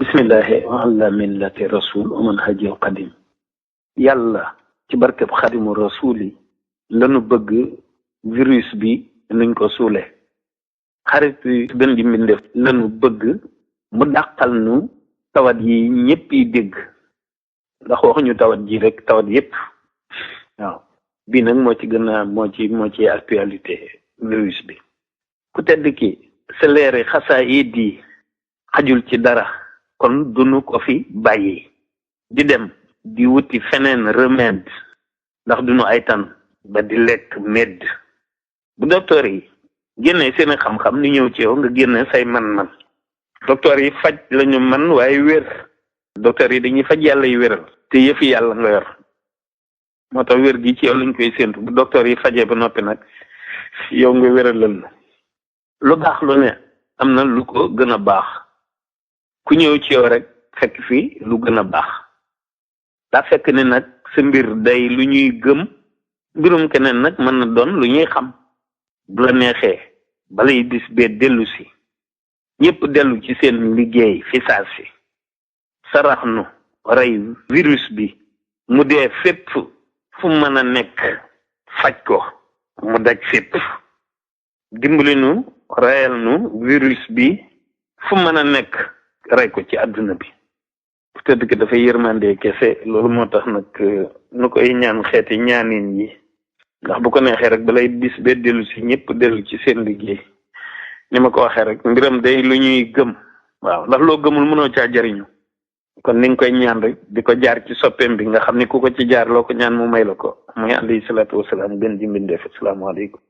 bismillahi wa ala millati rasul wa manhajil qadim. yàlla ci barkeb xadimu rasul yi lanu bëgg virus bi nuñ ko suule. xarit yi gën di mbindeef lanu bëgg mu dàqal nu tawat yi ñëpp yi dégg, ndax waxuñu tawat ji rek, tawat yépp. waaw bii nag moo ci gën a moo ci actualité virus bi. ku tedd ki sa leeri xasaa yi di xajul ci dara, kon dunu ko fi bàyyi di dem di wuti feneen remède, ndax dunu ay tan ba di lekk medd. bu docteur yi génne seeni xam-xam ni ñëw ci yow nga génne say man-man. docteur yi faj lañu man waaye wér. docteur yi dañuy faj yàlla yi wéral, te yëfi yàlla nga yor. moo tax wér gi ci yow lañ koy séentu. bu docteur yi fajee ba noppi nag yow nga wéralal na. lu baax lu ne am na lu ko gën a baax. ku ñëw ci yow rek fekk fii lu gën a baax. daa fekk ne nag sa mbir day lu ñuy gëm, mbirum keneen nag mën na doon lu ñuy xam. bu la neexee balay bis bee dellu si ñëpp dellu ci seen liggéey fi saa si sarax nu rey virus bi mu dee fépp fu mën a nekk, faj ko mu daj fépp. dimbali nu reyal nu virus bi fu mën a nekk, rey ko ci àdduna bi. peut-être que dafay yërmande kese, loolu moo tax nag nu koy ñaan xeeti ñaanin yi, ndax bu ko neexee rek balay bis bee dellu si ñëpp dellu ci seen liggéey. ni ma ko waxee rek mbiram day lu ñuy gëm. waaw ndax loo gëmul mënoo caa jariñu. kon ni nga koy ñaan rek di ko jaar ci soppeem bi nga xam ni ku ko ci jaar loo ko ñaan mu may la ko. muy alayhi salaatu wasalaam gën di mbindeef. asalaamaaleykum.